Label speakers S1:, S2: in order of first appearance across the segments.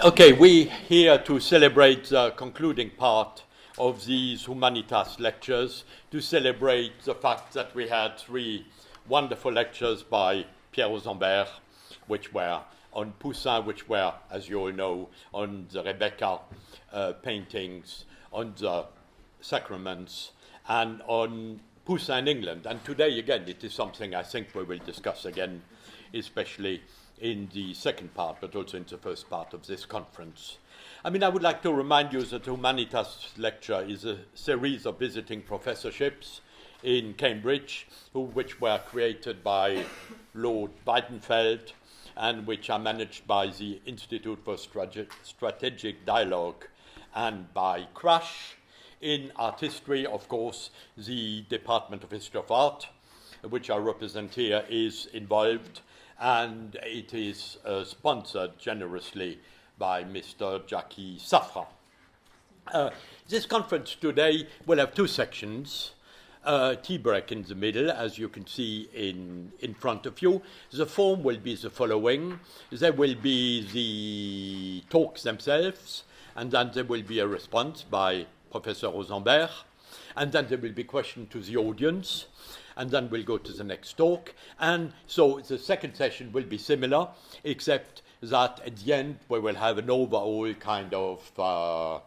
S1: Okay, we here to celebrate the concluding part of these Humanitas lectures, to celebrate the fact that we had 3 wonderful lectures by Pierre Rosenberg, which were on Poussin, which were, as you all know, on the Rebecca paintings, on the sacraments, and on Poussin in England. And today, again, it is something I think we will discuss again, especially in the second part, but also in the first part of this conference. I mean, I would like to remind you that the Humanitas lecture is a series of visiting professorships in Cambridge, which were created by Lord Weidenfeld and which are managed by the Institute for Strategic Dialogue and by Crash. In art history, of course, the Department of History of Art, which I represent here, is involved, and it is sponsored generously by Mr. J E Safra. This conference today will have 2 sections. Tea break in the middle, as you can see in front of you. The form will be the following. There will be the talks themselves, and then there will be a response by Professor Rosenberg, and then there will be questions to the audience, and then we'll go to the next talk. And so the second session will be similar, except that at the end we will have an overall kind of not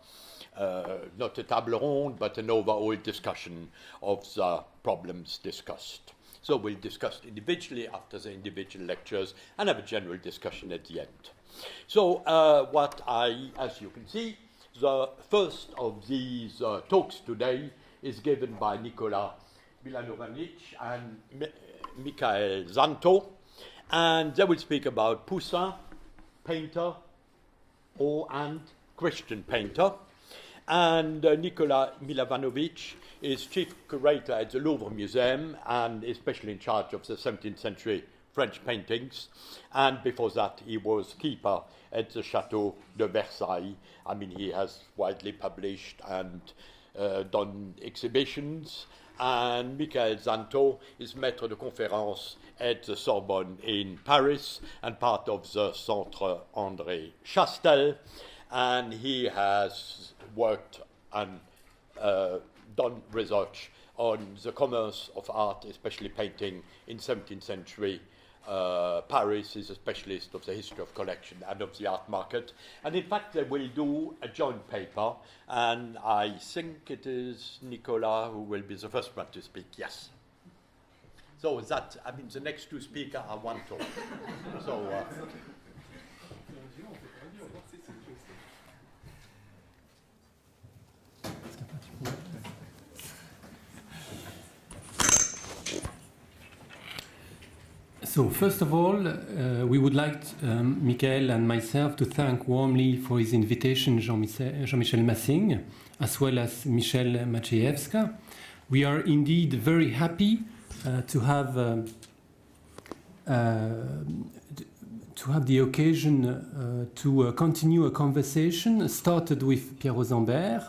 S1: a table ronde, but an overall discussion of the problems discussed. So we'll discuss individually after the individual lectures and have a general discussion at the end. So as you can see, the first of these talks today is given by Nicolas Milovanovic and Mickaël Szanto, and they will speak about Poussin, painter, and Christian painter. And Nicolas Milovanovic is chief curator at the Louvre Museum and especially in charge of the 17th century French paintings. And before that, he was keeper at the Château de Versailles. I mean, he has widely published and done exhibitions. And Mickaël Szanto is maître de conférence at the Sorbonne in Paris and part of the Centre André Chastel. And he has worked and done research on the commerce of art, especially painting in 17th century Paris. Is a specialist of the history of collection and of the art market. And in fact, they will do a joint paper, and I think it is Nicolas who will be the first one to speak. Yes. So that, I mean, the next 2 speakers are one talk. So.
S2: So, first of all, we would like Mickaël and myself to thank warmly for his invitation Jean-Michel Massing, as well as Michelle Maciejewska. We are indeed very happy to have the occasion to continue a conversation started with Pierre Rosenberg,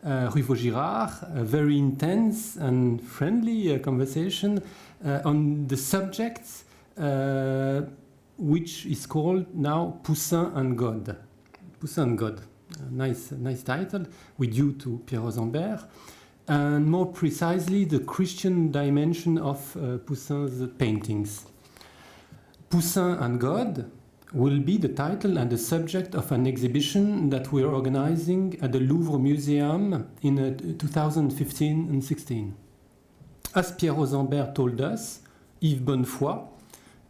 S2: Rue Vaugirard, a very intense and friendly conversation on the subject which is called now Poussin and God. Poussin and God, nice title, we due to Pierre Rosenberg, and more precisely the Christian dimension of Poussin's paintings. Poussin and God will be the title and the subject of an exhibition that we are organizing at the Louvre Museum in 2015 and 16. As Pierre Rosenberg told us, Yves Bonnefoy,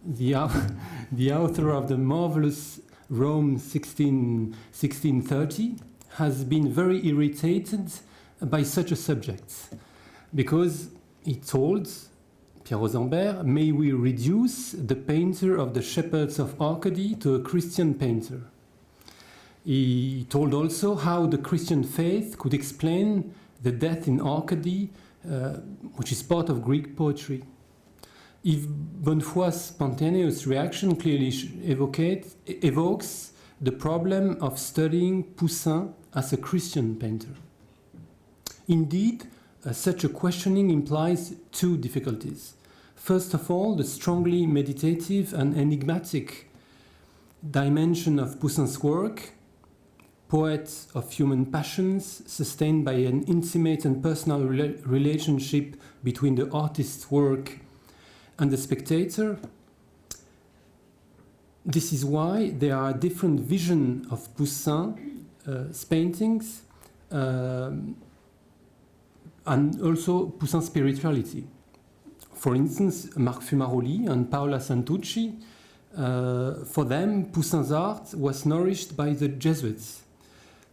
S2: the author of the marvelous Rome 1630, has been very irritated by such a subject, because he told Pierre Rosenberg, may we reduce the painter of the Shepherds of Arcady to a Christian painter. He told also how the Christian faith could explain the death in Arcady, which is part of Greek poetry. Yves Bonnefoy's spontaneous reaction clearly evokes the problem of studying Poussin as a Christian painter. Indeed, such a questioning implies 2 difficulties. First of all, the strongly meditative and enigmatic dimension of Poussin's work poet of human passions, sustained by an intimate and personal relationship between the artist's work and the spectator. This is why there are different visions of Poussin's paintings and also Poussin's spirituality. For instance, Marc Fumaroli and Paola Santucci, for them, Poussin's art was nourished by the Jesuits.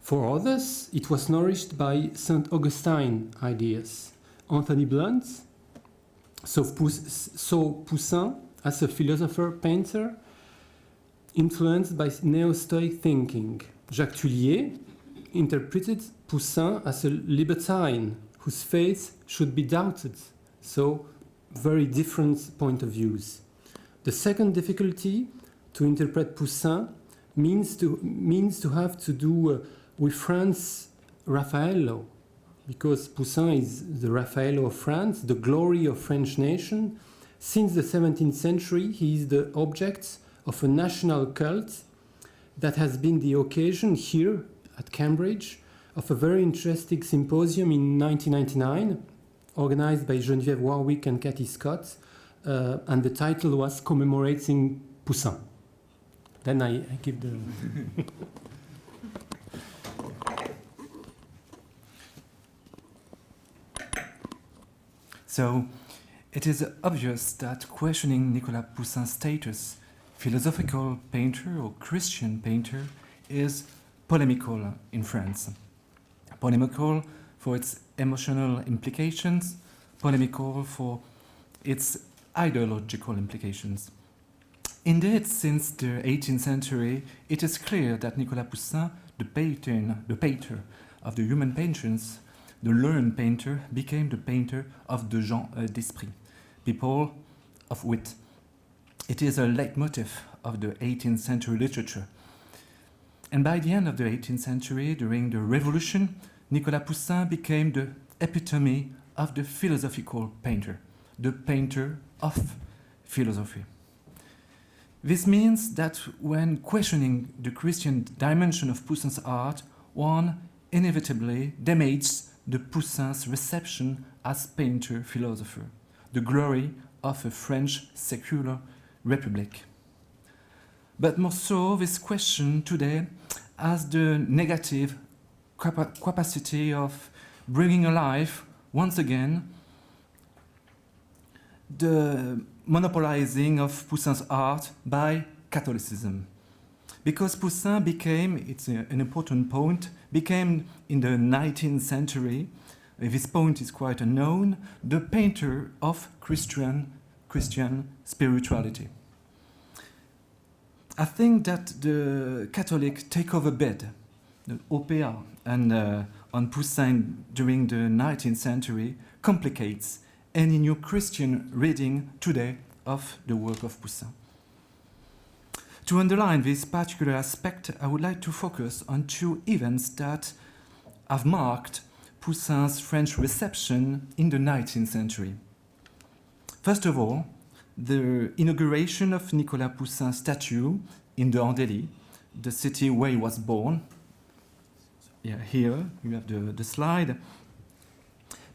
S2: For others, it was nourished by St. Augustine ideas. Antony Blunt saw Poussin as a philosopher-painter influenced by Neo-Stoic thinking. Jacques Tullier interpreted Poussin as a libertine whose faith should be doubted. So, very different point of views. The second difficulty to interpret Poussin means to have to do with France's Raffaello, because Poussin is the Raffaello of France, the glory of French nation. Since the 17th century, he is the object of a national cult that has been the occasion here at Cambridge of a very interesting symposium in 1999, organized by Geneviève Warwick and Cathy Scott, and the title was Commemorating Poussin. Then I give the...
S3: So, it is obvious that questioning Nicolas Poussin's status, philosophical painter or Christian painter, is polemical in France. Polemical for its emotional implications, polemical for its ideological implications. Indeed, since the 18th century, it is clear that Nicolas Poussin, the painter of the human passions, the learned painter, became the painter of the gens d'esprit, people of wit. It is a leitmotif of the 18th century literature. And by the end of the 18th century, during the Revolution, Nicolas Poussin became the epitome of the philosophical painter, the painter of philosophy. This means that when questioning the Christian dimension of Poussin's art, one inevitably damages the Poussin's reception as painter-philosopher, the glory of a French secular republic. But more so, this question today has the negative capacity of bringing alive, once again, the monopolizing of Poussin's art by Catholicism. Because Poussin became, it's an important point, became in the 19th century, this point is quite unknown, the painter of Christian spirituality. I think that the Catholic takeover bid, the OPA, and on Poussin during the 19th century complicates any new Christian reading today of the work of Poussin. To underline this particular aspect, I would like to focus on two events that have marked Poussin's French reception in the 19th century. First of all, the inauguration of Nicolas Poussin's statue in the André, the city where he was born. Yeah, here you have the slide.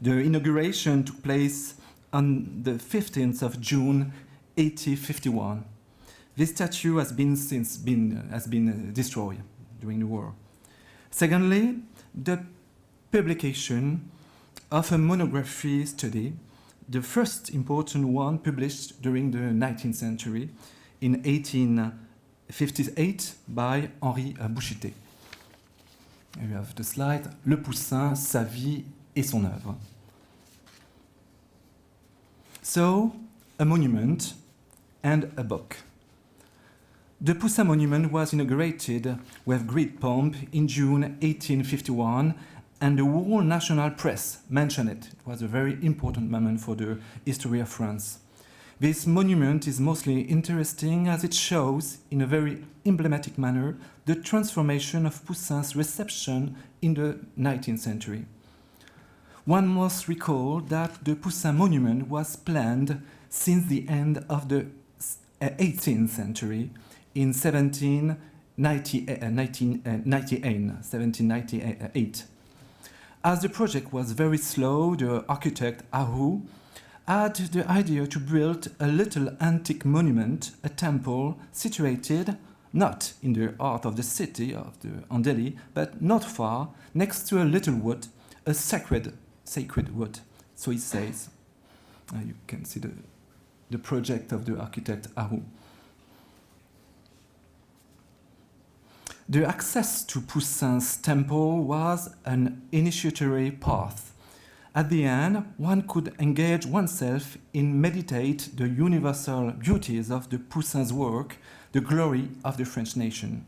S3: The inauguration took place on the 15th of June 1851. This statue has been destroyed during the war. Secondly, the publication of a monography study, the first important one published during the 19th century in 1858 by Henri Bouchité. You have the slide, Le Poussin, sa vie et son œuvre. So, a monument and a book. The Poussin monument was inaugurated with great pomp in June 1851, and the whole national press mentioned it. It was a very important moment for the history of France. This monument is mostly interesting as it shows, in a very emblematic manner, the transformation of Poussin's reception in the 19th century. One must recall that the Poussin monument was planned since the end of the 18th century, in 1799, 1798. As the project was very slow, the architect Ahu had the idea to build a little antique monument, a temple situated not in the heart of the city of the Andeli, but not far, next to a little wood, a sacred wood. So he says. You can see the project of the architect Ahu. The access to Poussin's temple was an initiatory path. At the end, one could engage oneself in meditate the universal beauties of the Poussin's work, the glory of the French nation.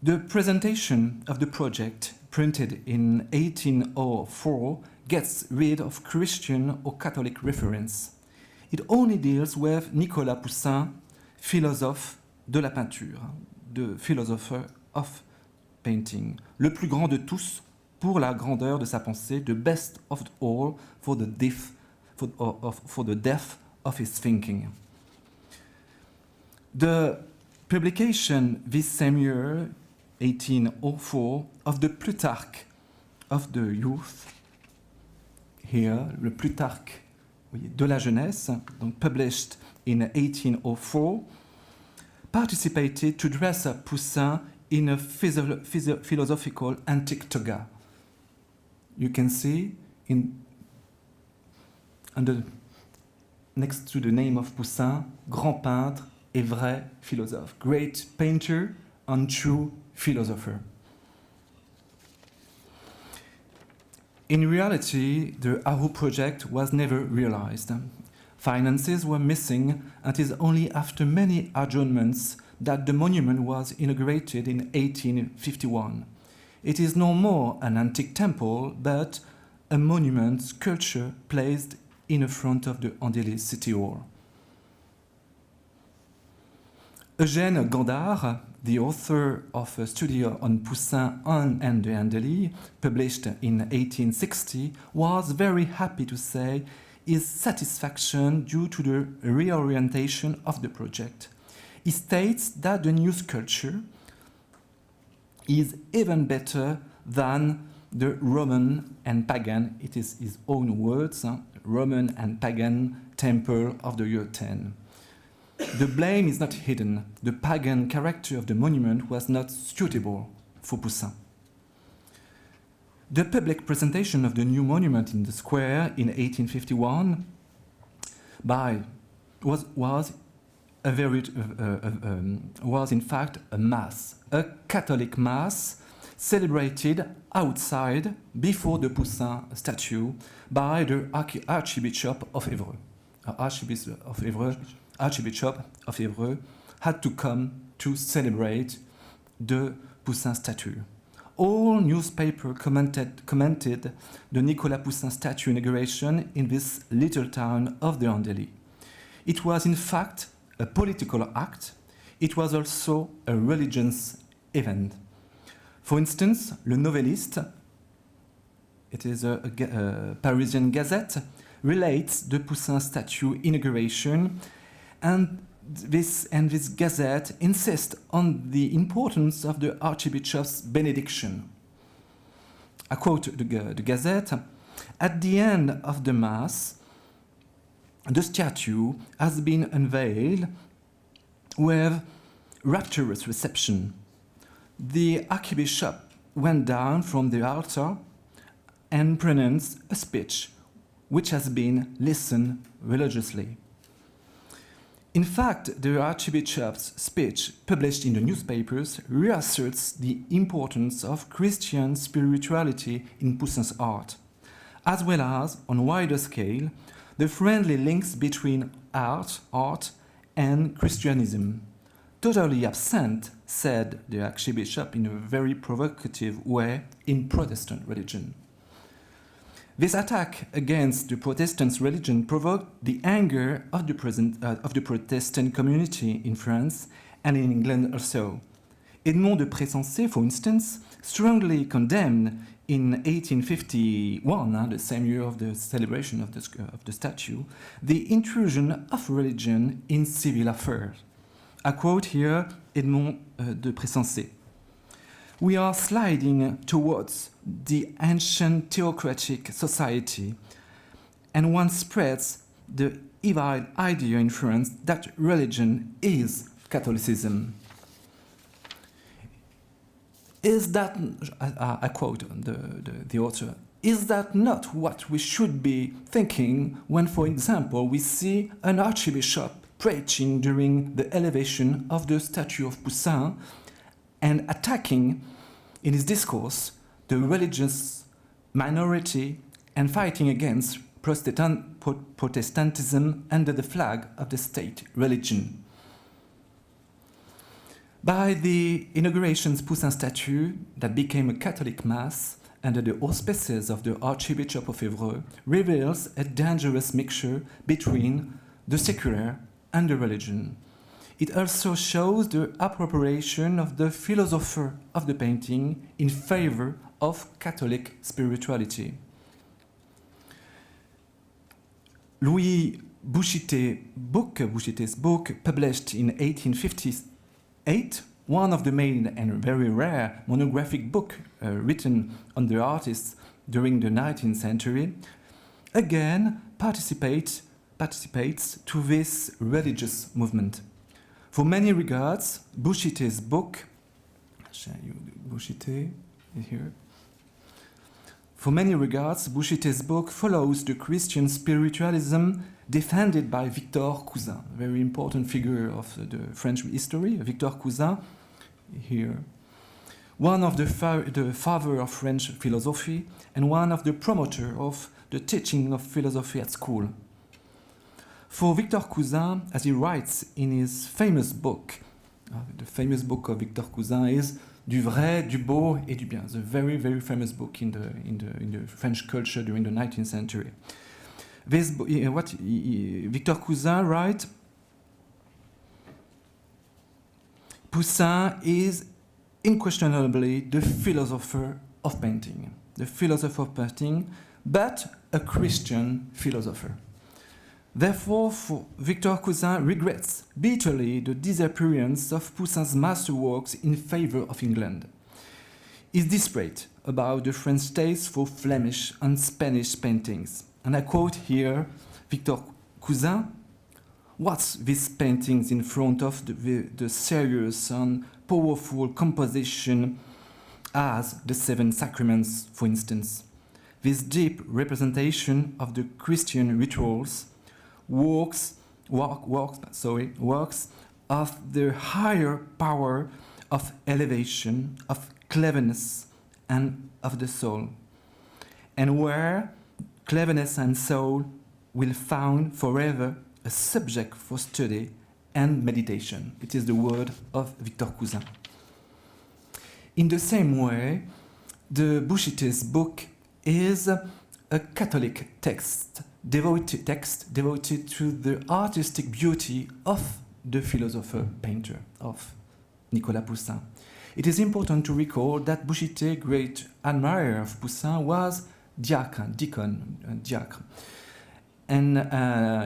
S3: The presentation of the project, printed in 1804, gets rid of Christian or Catholic reference. It only deals with Nicolas Poussin, philosophe de la peinture, the philosopher of painting, le plus grand de tous pour la grandeur de sa pensée, the best of all for the depth of his thinking. The publication this same year, 1804, of the Plutarch of the Youth, here, le Plutarch de la jeunesse, donc published in 1804, participated to dress up Poussin in a philosophical antique toga. You can see next to the name of Poussin, grand peintre et vrai philosophe, great painter and true philosopher. In reality, the Ahu project was never realized. Finances were missing, and it is only after many adjournments that the monument was inaugurated in 1851. It is no more an antique temple, but a monument sculpture placed in the front of the Andeli city hall. Eugène Gandard, the author of a study on Poussin and the Andeli, published in 1860, was very happy to say his satisfaction due to the reorientation of the project. He states that the new sculpture is even better than the Roman and pagan, it is his own words, Roman and pagan temple of the year 10. The blame is not hidden. The pagan character of the monument was not suitable for Poussin. The public presentation of the new monument in the square in 1851 was in fact a mass, a Catholic mass celebrated outside before the Poussin statue by the Archbishop of Évreux. Archbishop of Évreux had to come to celebrate the Poussin statue. All newspapers commented the Nicolas Poussin statue inauguration in this little town of the Andeli. It was in fact a political act. It was also a religious event. For instance, Le Novelliste, it is a Parisian gazette, relates the Poussin statue inauguration, and this gazette insists on the importance of the Archbishop's benediction. I quote the gazette: "At the end of the Mass, the statue has been unveiled with rapturous reception. The Archbishop went down from the altar and pronounced a speech which has been listened religiously." In fact, the Archbishop's speech, published in the newspapers, reasserts the importance of Christian spirituality in Poussin's art, as well as, on a wider scale, the friendly links between art and Christianism. Totally absent, said the Archbishop in a very provocative way, in Protestant religion. This attack against the Protestant religion provoked the anger of the Protestant community in France and in England also. Edmond de Pressensé, for instance, strongly condemned in 1851, the same year of the celebration of the statue, the intrusion of religion in civil affairs. I quote here Edmond de Pressensé. We are sliding towards the ancient theocratic society, and one spreads the evil idea in France that religion is Catholicism. Is that, I quote the author, is that not what we should be thinking when, for example, we see an archbishop preaching during the elevation of the statue of Poussin and attacking in his discourse the religious minority and fighting against Protestantism under the flag of the state religion? By the inauguration's Poussin statue that became a Catholic mass under the auspices of the Archbishop of Évreux reveals a dangerous mixture between the secular and the religion. It also shows the appropriation of the philosopher of the painting in favor of Catholic spirituality. Louis Bouchet's book, published in 1858, one of the main and very rare monographic books written on the artists during the 19th century, again participates to this religious movement. For many regards, Bouchet's book, here. For many regards, Bouchet's book follows the Christian spiritualism defended by Victor Cousin, a very important figure of the French history. Victor Cousin, here, one of the father of French philosophy and one of the promoter of the teaching of philosophy at school. For Victor Cousin, as he writes in his famous book, the famous book of Victor Cousin is Du vrai, du beau et du bien, the very, very famous book in the French culture during the 19th century. Victor Cousin writes, Poussin is unquestionably the philosopher of painting, but a Christian philosopher. Therefore, Victor Cousin regrets bitterly the disappearance of Poussin's masterworks in favor of England. He is desperate about the French taste for Flemish and Spanish paintings. And I quote here Victor Cousin, "What's these paintings in front of the serious and powerful composition as the Seven Sacraments, for instance? This deep representation of the Christian rituals, works of the higher power of elevation, of cleverness, and of the soul, and where cleverness and soul will found forever a subject for study and meditation." It is the word of Victor Cousin. In the same way, the Bouchet's book is a Catholic text devoted to the artistic beauty of the philosopher-painter, of Nicolas Poussin. It is important to recall that Bouchet, great admirer of Poussin, was deacon, and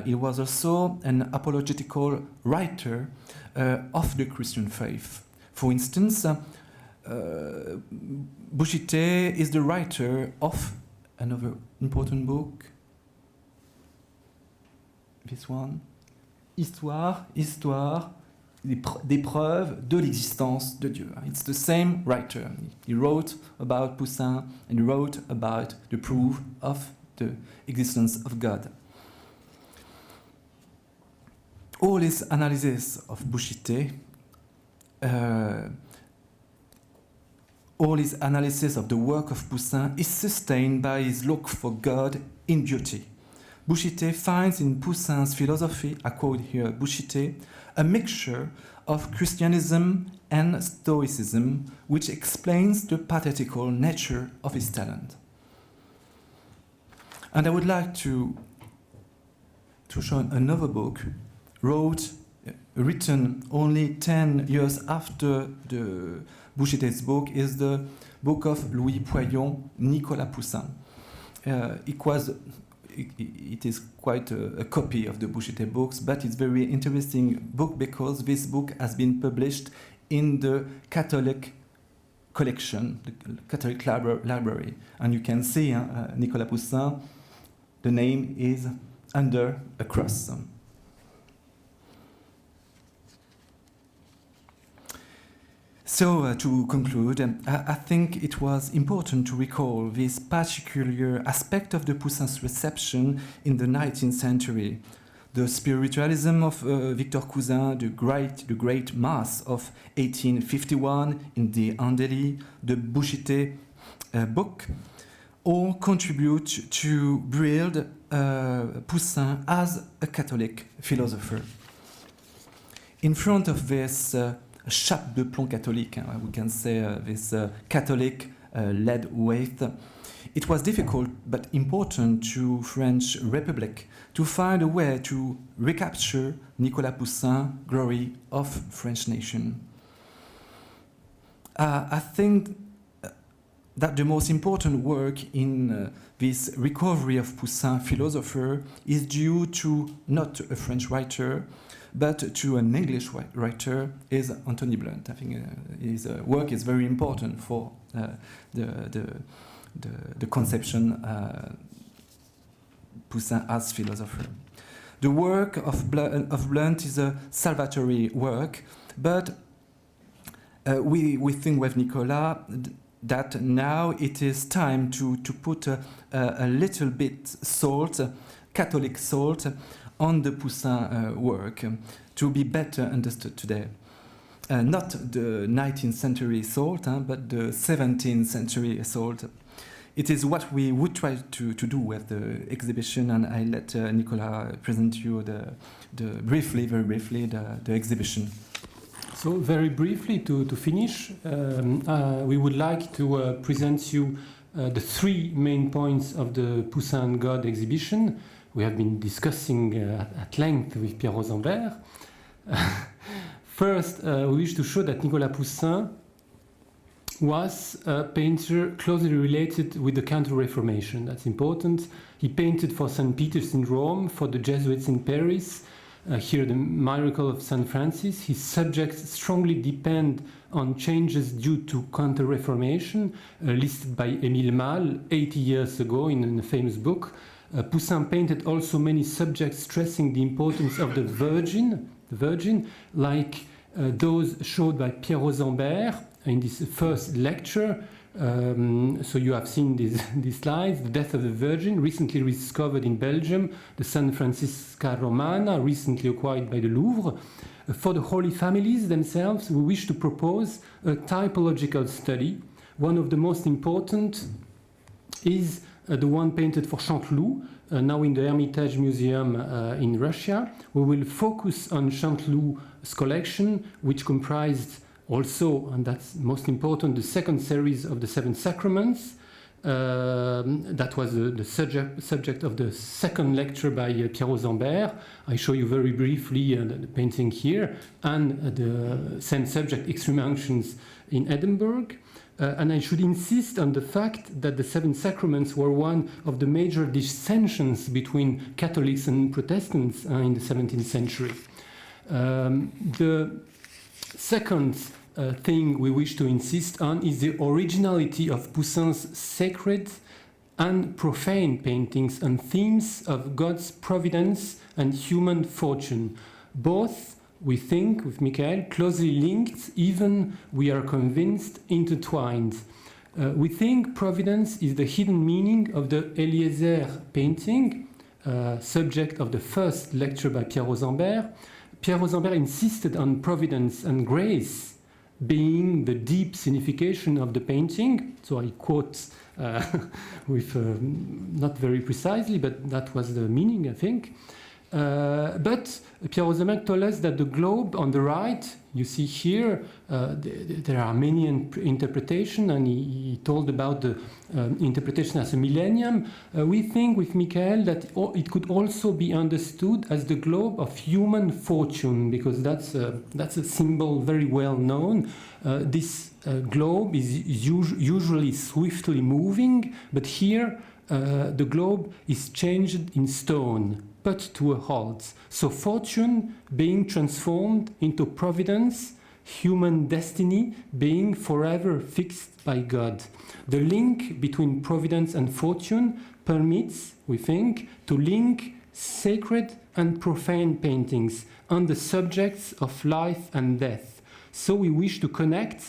S3: he was also an apologetical writer of the Christian faith. For instance, Bouchet is the writer of another important book, this one, Histoire des preuves de l'existence de Dieu. It's the same writer. He wrote about Poussin and he wrote about the proof of the existence of God. All his analysis of Bouchet, all his analysis of the work of Poussin is sustained by his look for God in beauty. Bouchet finds in Poussin's philosophy, I quote here Bouchet, a mixture of Christianism and Stoicism, which explains the pathetical nature of his talent. And I would like to show another book, written only 10 years after the Bouchet's book, is the book of Louis Poyon, Nicolas Poussin. it is quite a copy of the Boucheté books, but it's very interesting book because this book has been published in the Catholic collection, the Catholic library. And you can see Nicolas Poussin, the name is under a cross. So to conclude, I think it was important to recall this particular aspect of the Poussin's reception in the 19th century. The spiritualism of Victor Cousin, the great Mass of 1851 in the André, the Boucheté book, all contribute to build Poussin as a Catholic philosopher. In front of this chape de plomb catholique, we can say this Catholic lead weight, it was difficult but important to French Republic to find a way to recapture Nicolas Poussin glory of French nation. I think that the most important work in this recovery of Poussin philosopher is due to not a French writer, but to an English writer, is Antony Blunt. I think his work is very important for the conception Poussin as philosopher. The work of Blunt is a salvatory work, but we think with Nicolas that now it is time to put a little bit salt, Catholic salt, on the Poussin work to be better understood today. Not the 19th century salt, but the 17th century salt. It is what we would try to do with the exhibition, and I let Nicolas present you very briefly, the exhibition.
S2: So very briefly, to finish, we would like to present you the three main points of the Poussin and God exhibition. We have been discussing at length with Pierre Rosenberg. First, we wish to show that Nicolas Poussin was a painter closely related with the Counter-Reformation. That's important. He painted for St. Peter's in Rome, for the Jesuits in Paris, here the Miracle of St. Francis. His subjects strongly depend on changes due to Counter-Reformation, listed by Émile Malle 80 years ago in a famous book. Poussin painted also many subjects stressing the importance of the Virgin, like those showed by Pierre Rosenberg in this first lecture. So you have seen these slides. The Death of the Virgin, recently rediscovered in Belgium. The San Francisca Romana, recently acquired by the Louvre. For the Holy Families themselves, we wish to propose a typological study. One of the most important is the one painted for Szanto, now in the Hermitage Museum in Russia. We will focus on Szanto's collection, which comprised also, and that's most important, the second series of the Seven Sacraments. That was the subject of the second lecture by Pierre Rosenberg. I show you very briefly the painting here, and the same subject, Extreme Unctions in Edinburgh. And I should insist on the fact that the Seven Sacraments were one of the major dissensions between Catholics and Protestants in the 17th century. The second thing we wish to insist on is the originality of Poussin's sacred and profane paintings on themes of God's providence and human fortune. Both, we think, with Mickaël, closely linked, even, we are convinced, intertwined. We think providence is the hidden meaning of the Eliezer painting, subject of the first lecture by Pierre Rosenberg. Pierre Rosenberg insisted on providence and grace being the deep signification of the painting. So I quote with not very precisely, but that was the meaning, I think. But Pierre Rosenberg told us that the globe on the right, you see here, there are many interpretations, and he told about the interpretation as a millennium. We think with Mickaël that it could also be understood as the globe of human fortune, because that's a symbol very well known. This globe is usually swiftly moving, but here the globe is changed in stone, put to a halt. So fortune being transformed into providence, human destiny being forever fixed by God. The link between providence and fortune permits, we think, to link sacred and profane paintings on the subjects of life and death. So we wish to connect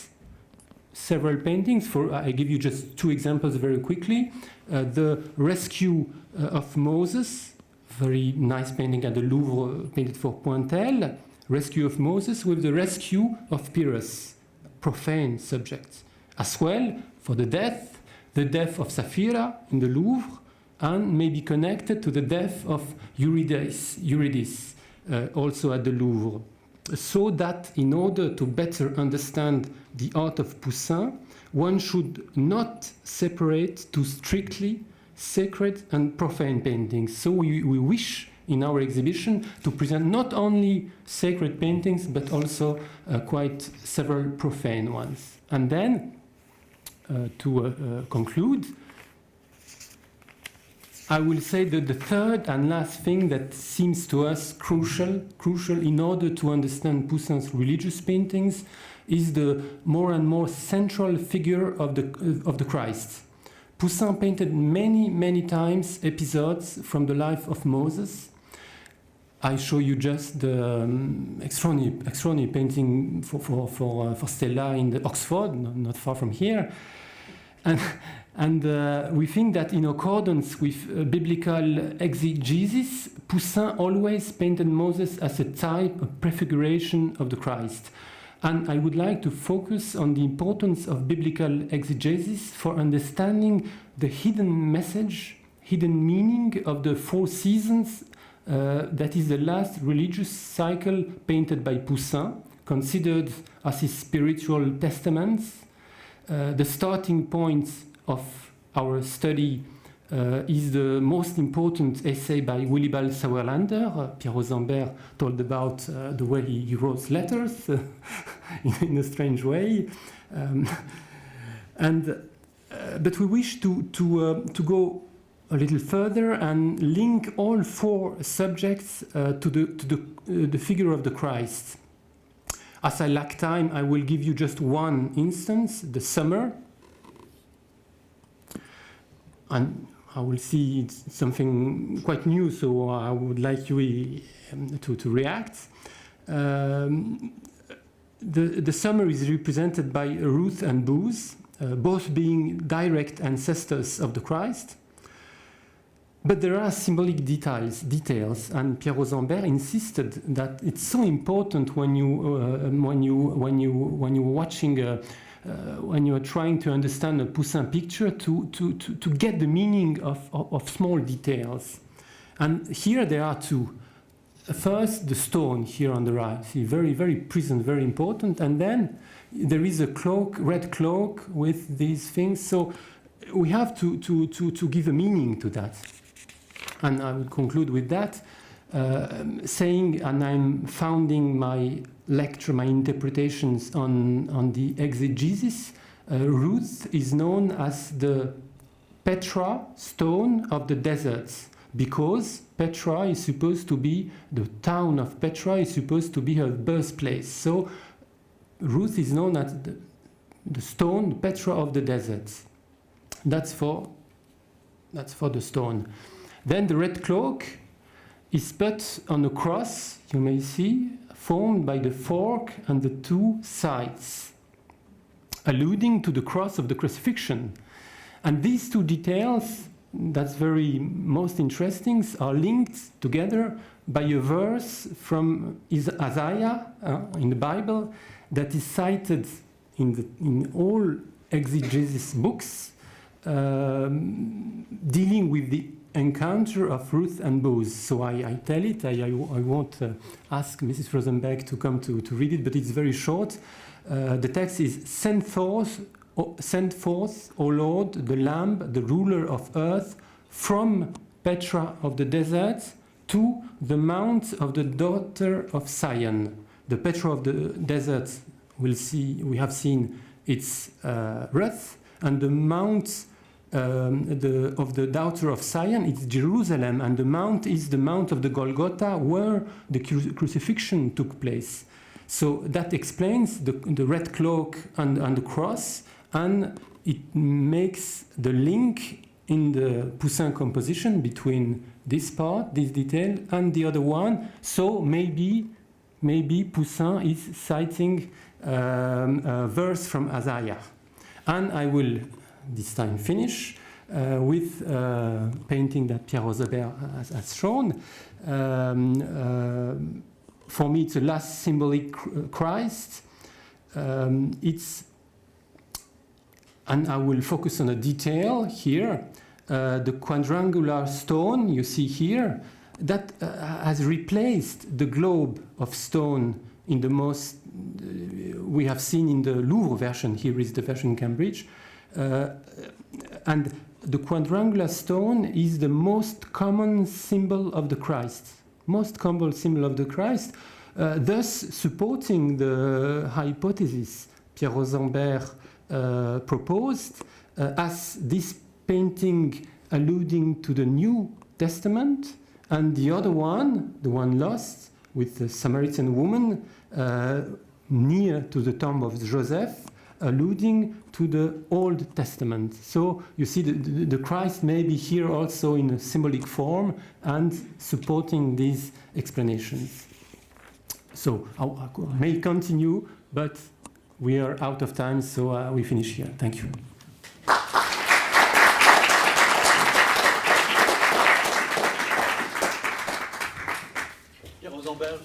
S2: several paintings. I give you just two examples very quickly. The Rescue of Moses, very nice painting at the Louvre, painted for Pointel. Rescue of Moses with the Rescue of Pyrrhus, profane subjects. As well, for the death of Sapphira in the Louvre, and may be connected to the death of Eurydice, also at the Louvre. So that in order to better understand the art of Poussin, one should not separate too strictly sacred and profane paintings. So we wish in our exhibition to present not only sacred paintings, but also quite several profane ones. And then, to conclude, I will say that the third and last thing that seems to us crucial in order to understand Poussin's religious paintings is the more and more central figure of the Christ. Poussin painted many times episodes from the life of Moses. I show you just the extraordinary painting for Stella in the Oxford, not far from here. And we think that in accordance with biblical exegesis, Poussin always painted Moses as a type, a prefiguration of the Christ. And I would like to focus on the importance of biblical exegesis for understanding the hidden message, hidden meaning of the 4 seasons that is the last religious cycle painted by Poussin, considered as his spiritual testaments. The starting point of our study is the most important essay by Willibald Sauerländer. Pierre Rosenberg told about the way he wrote letters in a strange way. But we wish to go a little further and link all 4 subjects to the figure of the Christ. As I lack time, I will give you just one instance, the summer. And I will see it's something quite new, so I would like you to react. The summer is represented by Ruth and Boaz, both being direct ancestors of the Christ. But there are symbolic details, and Pierre Rosenberg insisted that it's so important when you are trying to understand a Poussin picture to get the meaning of small details. And here there are 2. First, the stone here on the right, see, very present, very important. And then there is a cloak, red cloak with these things. So we have to give a meaning to that. And I will conclude with that, saying, and I'm founding my lecture, my interpretations on the exegesis. Ruth is known as the Petra stone of the deserts, because Petra is supposed to be, the town of Petra is supposed to be her birthplace. So Ruth is known as the stone, the Petra of the deserts. That's for the stone. Then the red cloak is put on a cross, you may see, formed by the fork and the 2 sides, alluding to the cross of the crucifixion. And these 2 details, that's very most interesting, are linked together by a verse from Isaiah in the Bible that is cited in all exegesis books, dealing with the encounter of Ruth and Boaz. So I tell it, I won't ask Mrs. Rosenberg to come to read it, but it's very short. The text is, Send forth, O Lord, the Lamb, the ruler of earth, from Petra of the desert to the mount of the daughter of Zion. The Petra of the desert, we have seen its Ruth, and the mount of the daughter of Zion, it's Jerusalem, and the mount is the Mount of the Golgotha, where the crucifixion took place. So that explains the red cloak and the cross, and it makes the link in the Poussin composition between this part, this detail, and the other one. So maybe Poussin is citing a verse from Isaiah. And I will this time finish with a painting that Pierre Rosenberg has shown. For me, it's the last symbolic Christ. And I will focus on a detail here. The quadrangular stone you see here, that has replaced the globe of stone in the most we have seen in the Louvre version. Here is the version in Cambridge. And the quadrangular stone is the most common symbol of the Christ. Most common symbol of the Christ, thus supporting the hypothesis Pierre Rosenberg proposed as this painting alluding to the New Testament, and the other one, the one lost, with the Samaritan woman near to the tomb of Joseph, alluding to the Old Testament. So you see the Christ may be here also in a symbolic form and supporting these explanations. So I may continue, but we are out of time, so we finish here. Thank you.
S1: Rosenberg,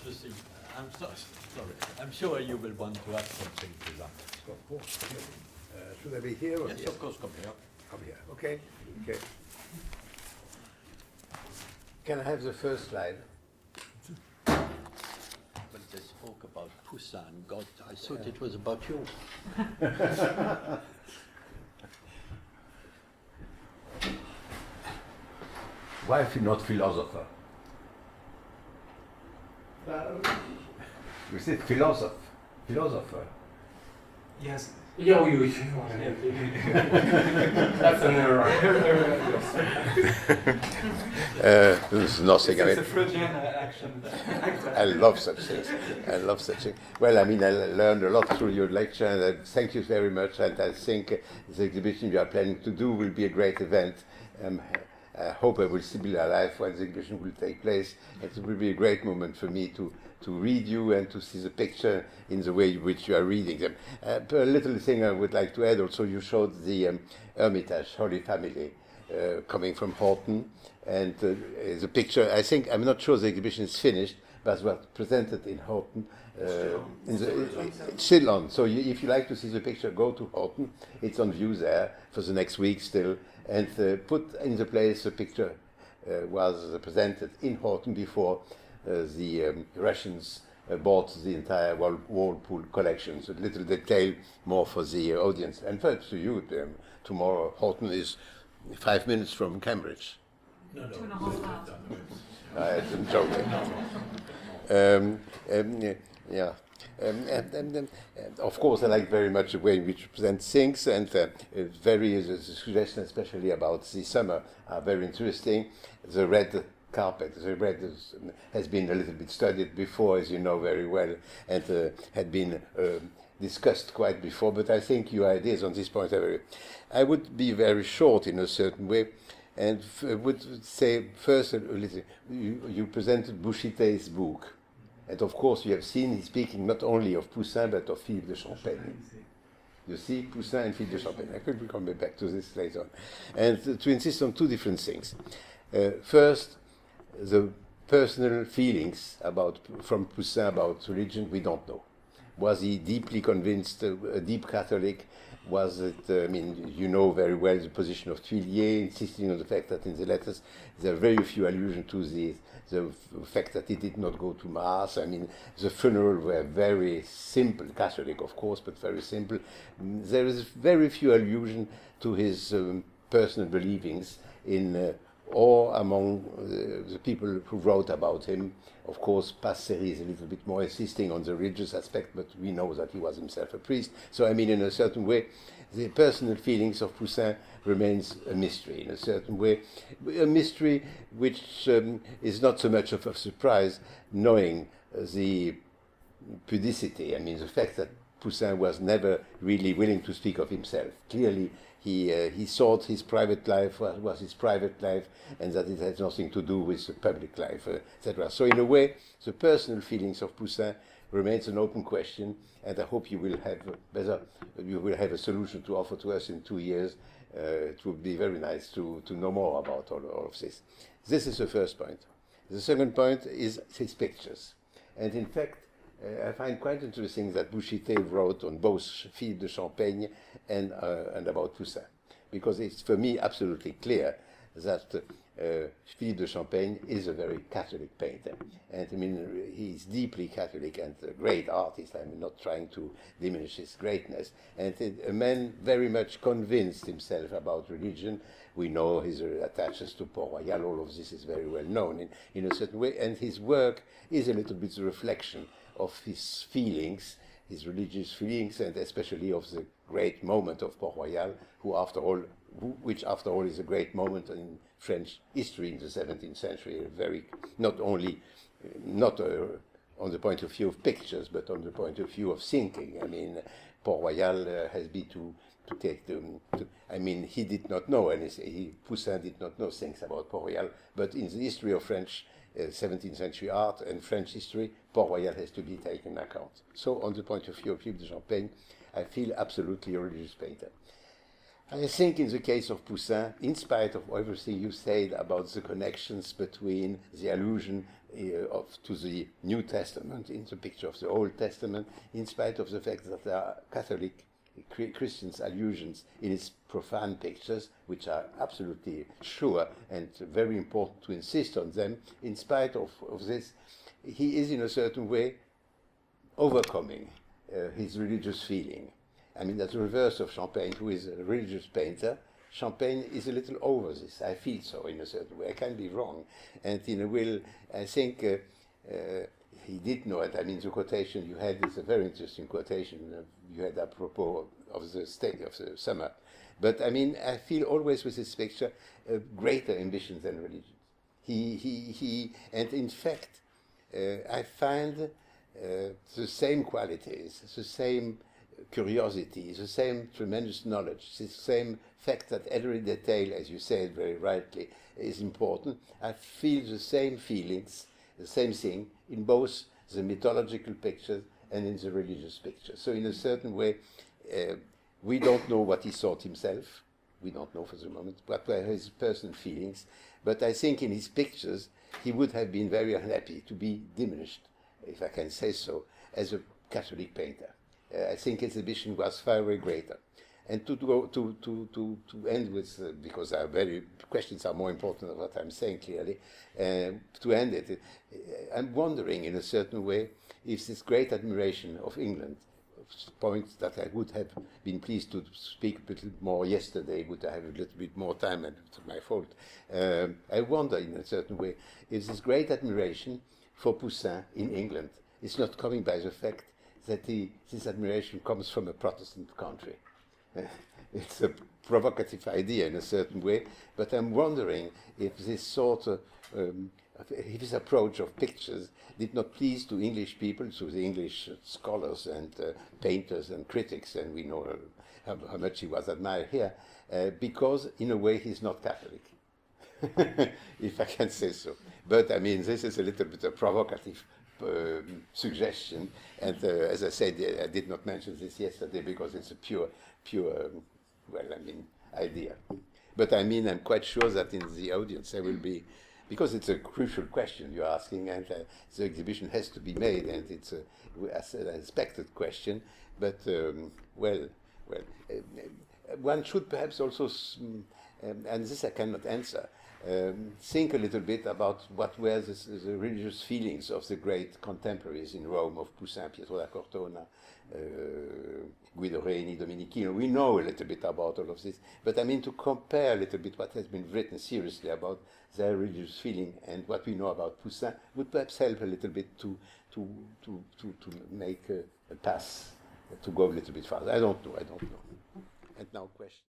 S1: I'm sure you will want to add something to that.
S4: Of course. Should I be here? Or
S1: yes,
S4: here?
S1: Of course, come here.
S4: Come here. Okay. Okay. Can I have the first slide?
S1: When they spoke about Poussin and God, I thought it was about you.
S4: Why not philosopher? You said philosopher.
S2: Yes. Yeah, that's an error.
S4: This is nothing.
S2: It's a Freudian action.
S4: I love such things. Well, I mean, I learned a lot through your lecture, and thank you very much. And I think the exhibition you are planning to do will be a great event. I hope I will still be alive when the exhibition will take place. It will be a great moment for me to read you and to see the picture in the way in which you are reading them. A little thing I would like to add also, you showed the Hermitage, Holy Family, coming from Horton. And the picture, I think, I'm not sure the exhibition is finished, but was presented in Horton. It's still on. So if you like to see the picture, go to Horton. It's on view there for the next week still. And put in the place the picture was presented in Horton before the Russians bought the entire Whirlpool collection. So a little detail more for the audience. And perhaps to you, tomorrow Horton is 5 minutes from Cambridge.
S5: No. 2.5 hours.
S4: I'm joking. Yeah. Of course, I like very much the way in which you present things, and the suggestions, especially about the summer, are very interesting. The red carpet, has been a little bit studied before, as you know very well, and had been discussed quite before, but I think your ideas on this point are very... I would be very short in a certain way, and would say first a little, you presented Bouchitte's book. And of course, you have seen he's speaking not only of Poussin, but of Philippe de Champaigne. You see, Poussin and Philippe de Champaigne. I could come back to this later on. And to insist on two different things. First, the personal feelings from Poussin about religion, we don't know. Was he deeply convinced, a deep Catholic? Was it, you know very well the position of Tuillier, insisting on the fact that in the letters there are very few allusions to the fact that he did not go to Mass. The funeral were very simple, Catholic of course, but very simple. There is very few allusion to his personal believings in or among the people who wrote about him. Of course, Passeri is a little bit more insisting on the religious aspect, but we know that he was himself a priest. So, I mean, in a certain way, the personal feelings of Poussin remains a mystery, in a certain way. A mystery which is not so much of a surprise, knowing the pudicity, I mean, the fact that Poussin was never really willing to speak of himself. Clearly, he thought his private life was his private life, and that it had nothing to do with the public life, etc. So, in a way, the personal feelings of Poussin remains an open question, and I hope you will have a solution to offer to us in 2 years. It would be very nice to know more about all of this. This is the first point. The second point is his pictures, and in fact, I find quite interesting that Bouchité wrote on both Philippe de Champaigne and about Poussin, because it's for me absolutely clear that Philippe de Champaigne is a very Catholic painter, and I mean he's deeply Catholic and a great artist. I'm not trying to diminish his greatness, and a man very much convinced himself about religion. We know his attaches to Port-Royal. All of this is very well known in a certain way, and his work is a little bit a reflection of his feelings, his religious feelings, and especially of the great moment of Port-Royal, which after all is a great moment in French history in the 17th century, not on the point of view of pictures, but on the point of view of thinking. I mean, Port-Royal has been to take he did not know, and Poussin did not know things about Port-Royal, but in the history of French 17th century art and French history, Port-Royal has to be taken into account. So, on the point of view of Philippe de Champaigne, I feel absolutely a religious painter. I think in the case of Poussin, in spite of everything you said about the connections between the allusion to the New Testament in the picture of the Old Testament, in spite of the fact that there are Catholic Christians' allusions in his profane pictures, which are absolutely sure and very important to insist on them, in spite of this, he is in a certain way overcoming his religious feeling. I mean, that's the reverse of Champaigne, who is a religious painter. Champaigne is a little over this. I feel so in a certain way. I can be wrong. And in a way, I think he did know it. I mean, the quotation you had is a very interesting quotation you had apropos of the state of the summer. But I mean, I feel always with this picture a greater ambition than religion. And in fact, I find the same qualities, the same curiosity, the same tremendous knowledge, the same fact that every detail, as you said very rightly, is important. I feel the same feelings, the same thing, in both the mythological pictures and in the religious pictures. So in a certain way, we don't know what he thought himself. We don't know for the moment what were his personal feelings. But I think in his pictures, he would have been very unhappy to be diminished, if I can say so, as a Catholic painter. I think his ambition was far very greater. And to end with, because our questions are more important than what I'm saying clearly, to end it, I'm wondering in a certain way if this great admiration of England, points that I would have been pleased to speak a little more yesterday, would I have a little bit more time, and it's my fault. I wonder in a certain way if this great admiration for Poussin in England is not coming by the fact that this admiration comes from a Protestant country. It's a provocative idea in a certain way, but I'm wondering if this sort of his approach of pictures did not please to English people, to the English scholars and painters and critics, and we know how much he was admired here, because in a way he's not Catholic, if I can say so. But I mean, this is a little bit a provocative suggestion, and as I said, I did not mention this yesterday because it's a pure, idea. But I mean, I'm quite sure that in the audience there will be, because it's a crucial question you're asking, and the exhibition has to be made, and it's an expected question. But one should perhaps also, and this I cannot answer, think a little bit about what were the religious feelings of the great contemporaries in Rome of Poussin, Pietro da Cortona, Guido Reni, Domenichino. We know a little bit about all of this, but I mean to compare a little bit what has been written seriously about their religious feeling and what we know about Poussin would perhaps help a little bit to make a pass, to go a little bit farther. I don't know. And now question.